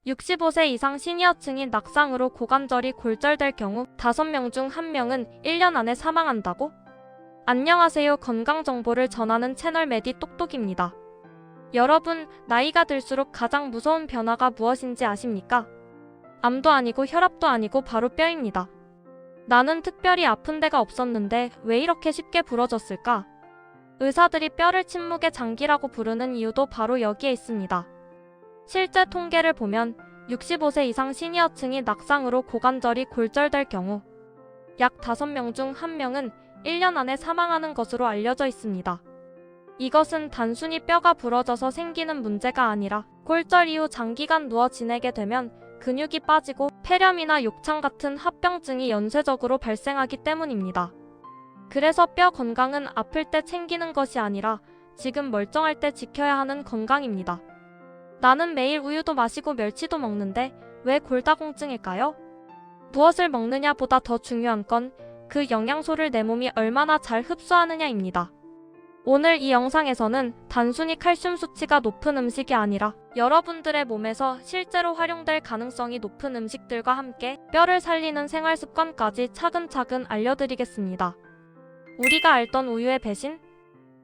65세 이상 시니어층이 낙상으로 고관절이 골절될 경우 5명 중 1명은 1년 안에 사망한다고? 안녕하세요. 건강정보를 전하는 채널 메디 똑똑입니다. 여러분, 나이가 들수록 가장 무서운 변화가 무엇인지 아십니까? 암도 아니고 혈압도 아니고 바로 뼈입니다. 나는 특별히 아픈 데가 없었는데 왜 이렇게 쉽게 부러졌을까? 의사들이 뼈를 침묵의 장기라고 부르는 이유도 바로 여기에 있습니다. 실제 통계를 보면 65세 이상 시니어층이 낙상으로 고관절이 골절될 경우 약 5명 중 1명은 1년 안에 사망하는 것으로 알려져 있습니다. 이것은 단순히 뼈가 부러져서 생기는 문제가 아니라 골절 이후 장기간 누워 지내게 되면 근육이 빠지고 폐렴이나 욕창 같은 합병증이 연쇄적으로 발생하기 때문입니다. 그래서 뼈 건강은 아플 때 챙기는 것이 아니라 지금 멀쩡할 때 지켜야 하는 건강입니다. 나는 매일 우유도 마시고 멸치도 먹는데 왜 골다공증일까요? 무엇을 먹느냐보다 더 중요한 건 그 영양소를 내 몸이 얼마나 잘 흡수하느냐입니다. 오늘 이 영상에서는 단순히 칼슘 수치가 높은 음식이 아니라 여러분들의 몸에서 실제로 활용될 가능성이 높은 음식들과 함께 뼈를 살리는 생활 습관까지 차근차근 알려드리겠습니다. 우리가 알던 우유의 배신?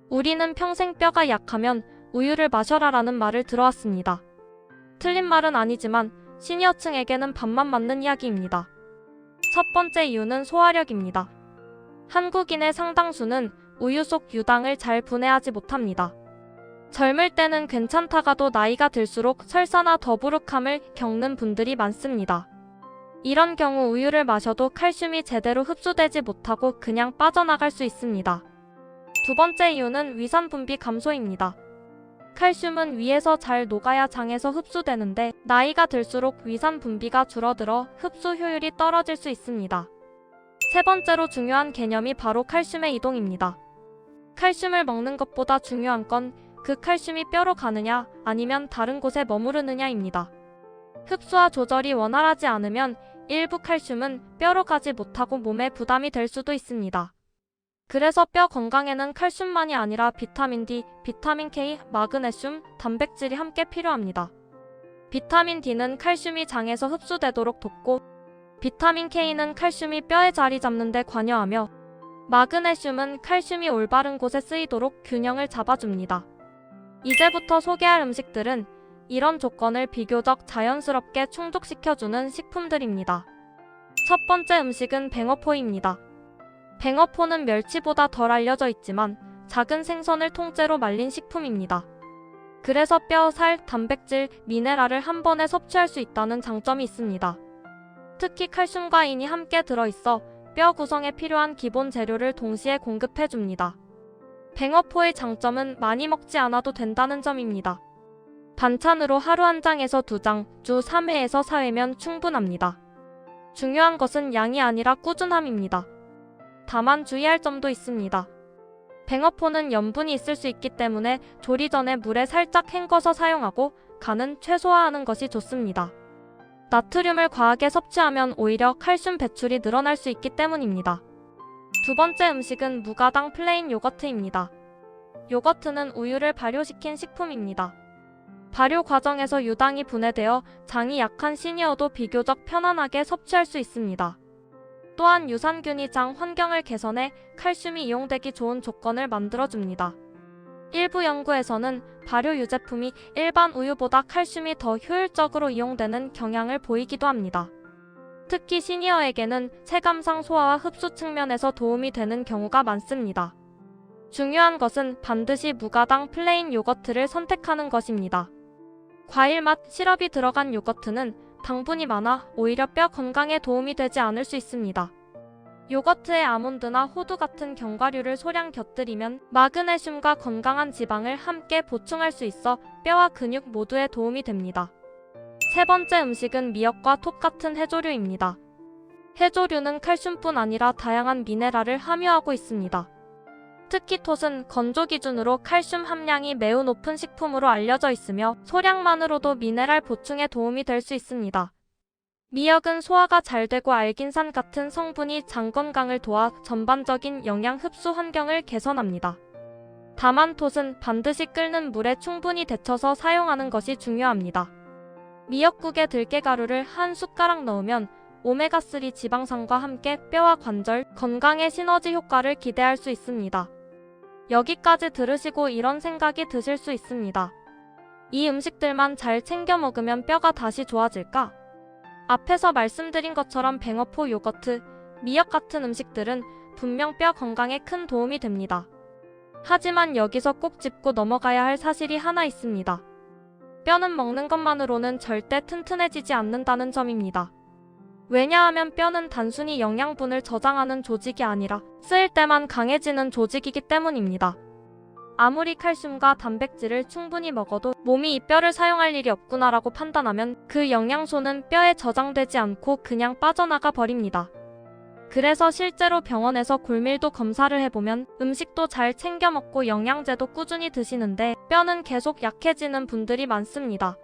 우리는 평생 뼈가 약하면 우유를 마셔라라는 말을 들어왔습니다. 틀린 말은 아니지만 시니어층에게는 반만 맞는 이야기입니다. 첫 번째 이유는 소화력입니다. 한국인의 상당수는 우유 속 유당을 잘 분해하지 못합니다. 젊을 때는 괜찮다가도 나이가 들수록 설사나 더부룩함을 겪는 분들이 많습니다. 이런 경우 우유를 마셔도 칼슘이 제대로 흡수되지 못하고 그냥 빠져나갈 수 있습니다. 두 번째 이유는 위산 분비 감소입니다. 칼슘은 위에서 잘 녹아야 장에서 흡수되는데 나이가 들수록 위산 분비가 줄어들어 흡수 효율이 떨어질 수 있습니다. 세 번째로 중요한 개념이 바로 칼슘의 이동입니다. 칼슘을 먹는 것보다 중요한 건 그 칼슘이 뼈로 가느냐 아니면 다른 곳에 머무르느냐입니다. 흡수와 조절이 원활하지 않으면 일부 칼슘은 뼈로 가지 못하고 몸에 부담이 될 수도 있습니다. 그래서 뼈 건강에는 칼슘만이 아니라 비타민 D, 비타민 K, 마그네슘, 단백질이 함께 필요합니다. 비타민 D는 칼슘이 장에서 흡수되도록 돕고 비타민 K는 칼슘이 뼈에 자리 잡는 데 관여하며 마그네슘은 칼슘이 올바른 곳에 쓰이도록 균형을 잡아줍니다. 이제부터 소개할 음식들은 이런 조건을 비교적 자연스럽게 충족시켜주는 식품들입니다. 첫 번째 음식은 뱅어포입니다. 뱅어포는 멸치보다 덜 알려져 있지만 작은 생선을 통째로 말린 식품입니다. 그래서 뼈, 살, 단백질, 미네랄을 한 번에 섭취할 수 있다는 장점이 있습니다. 특히 칼슘과 인이 함께 들어있어 뼈 구성에 필요한 기본 재료를 동시에 공급해줍니다. 뱅어포의 장점은 많이 먹지 않아도 된다는 점입니다. 반찬으로 하루 1장에서 2장, 주 3회에서 4회면 충분합니다. 중요한 것은 양이 아니라 꾸준함입니다. 다만 주의할 점도 있습니다. 뱅어포는 염분이 있을 수 있기 때문에 조리 전에 물에 살짝 헹궈서 사용하고 간은 최소화하는 것이 좋습니다. 나트륨을 과하게 섭취하면 오히려 칼슘 배출이 늘어날 수 있기 때문입니다. 두 번째 음식은 무가당 플레인 요거트입니다. 요거트는 우유를 발효시킨 식품입니다. 발효 과정에서 유당이 분해되어 장이 약한 시니어도 비교적 편안하게 섭취할 수 있습니다. 또한 유산균이 장 환경을 개선해 칼슘이 이용되기 좋은 조건을 만들어줍니다. 일부 연구에서는 발효 유제품이 일반 우유보다 칼슘이 더 효율적으로 이용되는 경향을 보이기도 합니다. 특히 시니어에게는 체감상 소화와 흡수 측면에서 도움이 되는 경우가 많습니다. 중요한 것은 반드시 무가당 플레인 요거트를 선택하는 것입니다. 과일 맛, 시럽이 들어간 요거트는 당분이 많아 오히려 뼈 건강에 도움이 되지 않을 수 있습니다. 요거트에 아몬드나 호두 같은 견과류를 소량 곁들이면 마그네슘과 건강한 지방을 함께 보충할 수 있어 뼈와 근육 모두에 도움이 됩니다. 세 번째 음식은 미역과 톳 같은 해조류입니다. 해조류는 칼슘뿐 아니라 다양한 미네랄을 함유하고 있습니다. 특히 톳은 건조 기준으로 칼슘 함량이 매우 높은 식품으로 알려져 있으며 소량만으로도 미네랄 보충에 도움이 될 수 있습니다. 미역은 소화가 잘 되고 알긴산 같은 성분이 장 건강을 도와 전반적인 영양 흡수 환경을 개선합니다. 다만 톳은 반드시 끓는 물에 충분히 데쳐서 사용하는 것이 중요합니다. 미역국에 들깨가루를 한 숟가락 넣으면 오메가3 지방산과 함께 뼈와 관절, 건강의 시너지 효과를 기대할 수 있습니다. 여기까지 들으시고 이런 생각이 드실 수 있습니다. 이 음식들만 잘 챙겨 먹으면 뼈가 다시 좋아질까? 앞에서 말씀드린 것처럼 뱅어포 요거트, 미역 같은 음식들은 분명 뼈 건강에 큰 도움이 됩니다. 하지만 여기서 꼭 짚고 넘어가야 할 사실이 하나 있습니다. 뼈는 먹는 것만으로는 절대 튼튼해지지 않는다는 점입니다. 왜냐하면 뼈는 단순히 영양분을 저장하는 조직이 아니라 쓰일 때만 강해지는 조직이기 때문입니다. 아무리 칼슘과 단백질을 충분히 먹어도 몸이 이 뼈를 사용할 일이 없구나라고 판단하면 그 영양소는 뼈에 저장되지 않고 그냥 빠져나가 버립니다. 그래서 실제로 병원에서 골밀도 검사를 해보면 음식도 잘 챙겨 먹고 영양제도 꾸준히 드시는데 뼈는 계속 약해지는 분들이 많습니다.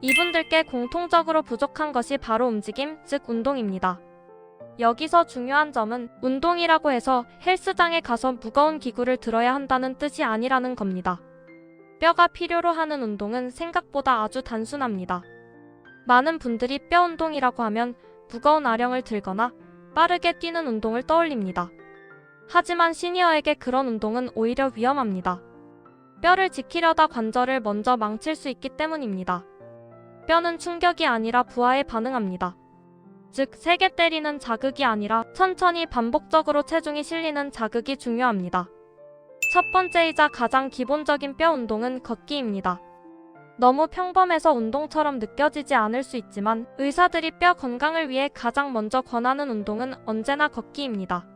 이분들께 공통적으로 부족한 것이 바로 움직임, 즉 운동입니다. 여기서 중요한 점은 운동이라고 해서 헬스장에 가서 무거운 기구를 들어야 한다는 뜻이 아니라는 겁니다. 뼈가 필요로 하는 운동은 생각보다 아주 단순합니다. 많은 분들이 뼈 운동이라고 하면 무거운 아령을 들거나 빠르게 뛰는 운동을 떠올립니다. 하지만 시니어에게 그런 운동은 오히려 위험합니다. 뼈를 지키려다 관절을 먼저 망칠 수 있기 때문입니다. 뼈는 충격이 아니라 부하에 반응합니다. 즉, 세게 때리는 자극이 아니라 천천히 반복적으로 체중이 실리는 자극이 중요합니다. 첫 번째이자 가장 기본적인 뼈 운동은 걷기입니다. 너무 평범해서 운동처럼 느껴지지 않을 수 있지만 의사들이 뼈 건강을 위해 가장 먼저 권하는 운동은 언제나 걷기입니다.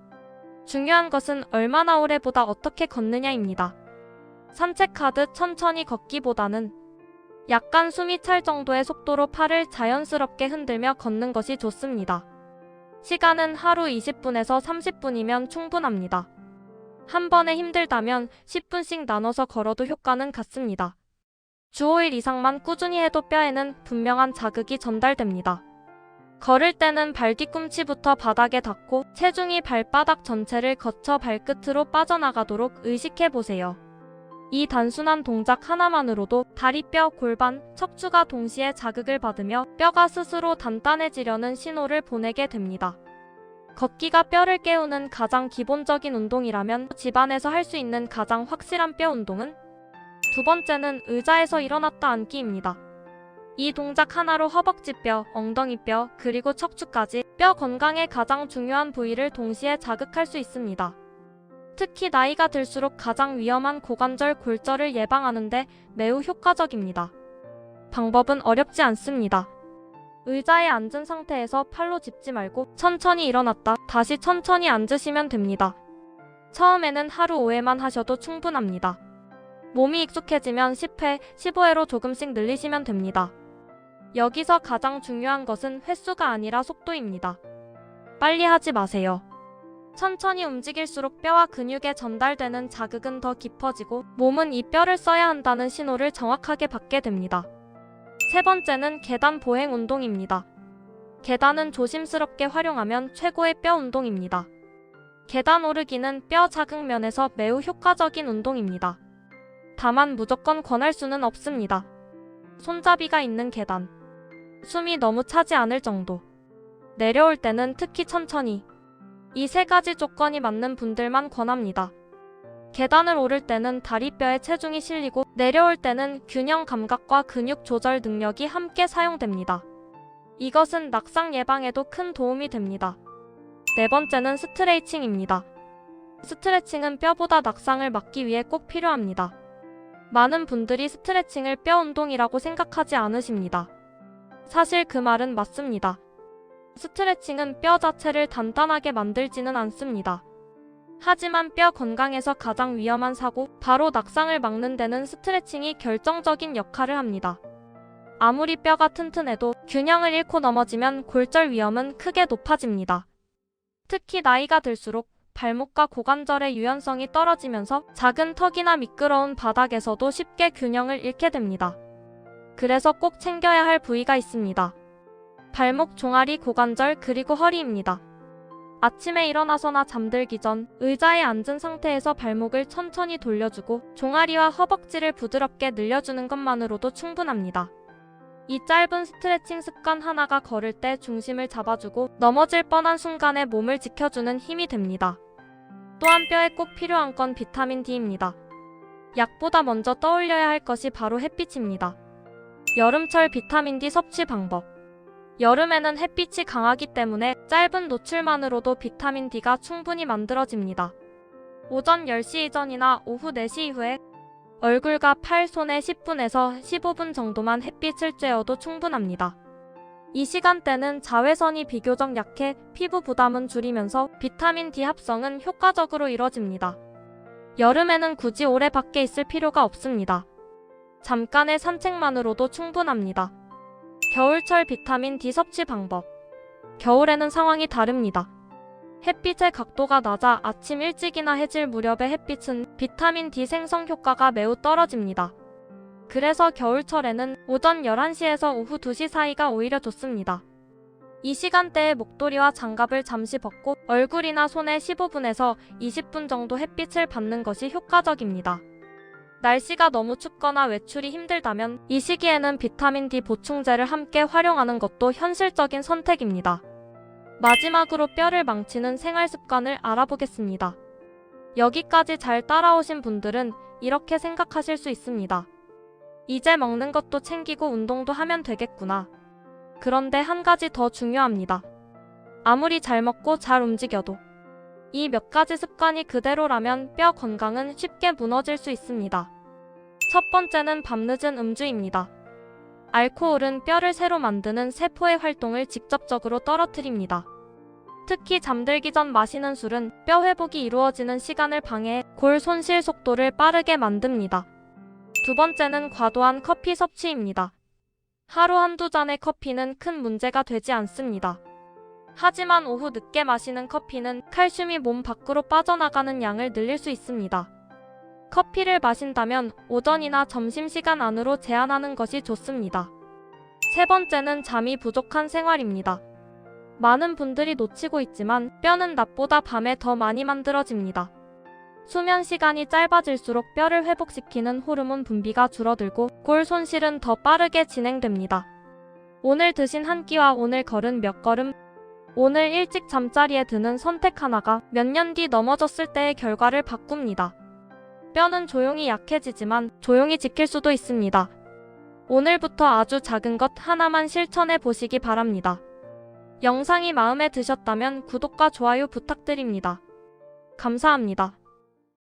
중요한 것은 얼마나 오래보다 어떻게 걷느냐입니다. 산책하듯 천천히 걷기보다는 약간 숨이 찰 정도의 속도로 팔을 자연스럽게 흔들며 걷는 것이 좋습니다. 시간은 하루 20분에서 30분이면 충분합니다. 한 번에 힘들다면 10분씩 나눠서 걸어도 효과는 같습니다. 주 5일 이상만 꾸준히 해도 뼈에는 분명한 자극이 전달됩니다. 걸을 때는 발 뒤꿈치부터 바닥에 닿고 체중이 발바닥 전체를 거쳐 발끝으로 빠져나가도록 의식해보세요. 이 단순한 동작 하나만으로도 다리뼈, 골반, 척추가 동시에 자극을 받으며 뼈가 스스로 단단해지려는 신호를 보내게 됩니다. 걷기가 뼈를 깨우는 가장 기본적인 운동이라면 집안에서 할 수 있는 가장 확실한 뼈 운동은? 두 번째는 의자에서 일어났다 앉기입니다. 이 동작 하나로 허벅지뼈, 엉덩이뼈, 그리고 척추까지 뼈 건강에 가장 중요한 부위를 동시에 자극할 수 있습니다. 특히 나이가 들수록 가장 위험한 고관절 골절을 예방하는데 매우 효과적입니다. 방법은 어렵지 않습니다. 의자에 앉은 상태에서 팔로 짚지 말고 천천히 일어났다 다시 천천히 앉으시면 됩니다. 처음에는 하루 5회만 하셔도 충분합니다. 몸이 익숙해지면 10회, 15회로 조금씩 늘리시면 됩니다. 여기서 가장 중요한 것은 횟수가 아니라 속도입니다. 빨리 하지 마세요. 천천히 움직일수록 뼈와 근육에 전달되는 자극은 더 깊어지고 몸은 이 뼈를 써야 한다는 신호를 정확하게 받게 됩니다. 세 번째는 계단 보행 운동입니다. 계단은 조심스럽게 활용하면 최고의 뼈 운동입니다. 계단 오르기는 뼈 자극 면에서 매우 효과적인 운동입니다. 다만 무조건 권할 수는 없습니다. 손잡이가 있는 계단, 숨이 너무 차지 않을 정도, 내려올 때는 특히 천천히, 이 세 가지 조건이 맞는 분들만 권합니다. 계단을 오를 때는 다리뼈에 체중이 실리고 내려올 때는 균형 감각과 근육 조절 능력이 함께 사용됩니다. 이것은 낙상 예방에도 큰 도움이 됩니다. 네 번째는 스트레칭입니다. 스트레칭은 뼈보다 낙상을 막기 위해 꼭 필요합니다. 많은 분들이 스트레칭을 뼈 운동이라고 생각하지 않으십니다. 사실 그 말은 맞습니다. 스트레칭은 뼈 자체를 단단하게 만들지는 않습니다. 하지만 뼈 건강에서 가장 위험한 사고, 바로 낙상을 막는 데는 스트레칭이 결정적인 역할을 합니다. 아무리 뼈가 튼튼해도 균형을 잃고 넘어지면 골절 위험은 크게 높아집니다. 특히 나이가 들수록 발목과 고관절의 유연성이 떨어지면서 작은 턱이나 미끄러운 바닥에서도 쉽게 균형을 잃게 됩니다. 그래서 꼭 챙겨야 할 부위가 있습니다. 발목, 종아리, 고관절, 그리고 허리입니다. 아침에 일어나서나 잠들기 전 의자에 앉은 상태에서 발목을 천천히 돌려주고 종아리와 허벅지를 부드럽게 늘려주는 것만으로도 충분합니다. 이 짧은 스트레칭 습관 하나가 걸을 때 중심을 잡아주고 넘어질 뻔한 순간에 몸을 지켜주는 힘이 됩니다. 또한 뼈에 꼭 필요한 건 비타민 D입니다. 약보다 먼저 떠올려야 할 것이 바로 햇빛입니다. 여름철 비타민 D 섭취 방법. 여름에는 햇빛이 강하기 때문에 짧은 노출만으로도 비타민 D가 충분히 만들어집니다. 오전 10시 이전이나 오후 4시 이후에 얼굴과 팔, 손에 10분에서 15분 정도만 햇빛을 쬐어도 충분합니다. 이 시간대는 자외선이 비교적 약해 피부 부담은 줄이면서 비타민 D 합성은 효과적으로 이뤄집니다. 여름에는 굳이 오래 밖에 있을 필요가 없습니다. 잠깐의 산책만으로도 충분합니다. 겨울철 비타민 D 섭취 방법. 겨울에는 상황이 다릅니다. 햇빛의 각도가 낮아 아침 일찍이나 해질 무렵의 햇빛은 비타민 D 생성 효과가 매우 떨어집니다. 그래서 겨울철에는 오전 11시에서 오후 2시 사이가 오히려 좋습니다. 이 시간대에 목도리와 장갑을 잠시 벗고 얼굴이나 손에 15분에서 20분 정도 햇빛을 받는 것이 효과적입니다. 날씨가 너무 춥거나 외출이 힘들다면 이 시기에는 비타민 D 보충제를 함께 활용하는 것도 현실적인 선택입니다. 마지막으로 뼈를 망치는 생활 습관을 알아보겠습니다. 여기까지 잘 따라오신 분들은 이렇게 생각하실 수 있습니다. 이제 먹는 것도 챙기고 운동도 하면 되겠구나. 그런데 한 가지 더 중요합니다. 아무리 잘 먹고 잘 움직여도 이 몇 가지 습관이 그대로라면 뼈 건강은 쉽게 무너질 수 있습니다. 첫 번째는 밤늦은 음주입니다. 알코올은 뼈를 새로 만드는 세포의 활동을 직접적으로 떨어뜨립니다. 특히 잠들기 전 마시는 술은 뼈 회복이 이루어지는 시간을 방해해 골 손실 속도를 빠르게 만듭니다. 두 번째는 과도한 커피 섭취입니다. 하루 한두 잔의 커피는 큰 문제가 되지 않습니다. 하지만 오후 늦게 마시는 커피는 칼슘이 몸 밖으로 빠져나가는 양을 늘릴 수 있습니다. 커피를 마신다면 오전이나 점심시간 안으로 제한하는 것이 좋습니다. 세 번째는 잠이 부족한 생활입니다. 많은 분들이 놓치고 있지만 뼈는 낮보다 밤에 더 많이 만들어집니다. 수면 시간이 짧아질수록 뼈를 회복시키는 호르몬 분비가 줄어들고 골 손실은 더 빠르게 진행됩니다. 오늘 드신 한 끼와 오늘 걸은 몇 걸음, 오늘 일찍 잠자리에 드는 선택 하나가 몇 년 뒤 넘어졌을 때의 결과를 바꿉니다. 뼈는 조용히 약해지지만 조용히 지킬 수도 있습니다. 오늘부터 아주 작은 것 하나만 실천해 보시기 바랍니다. 영상이 마음에 드셨다면 구독과 좋아요 부탁드립니다. 감사합니다.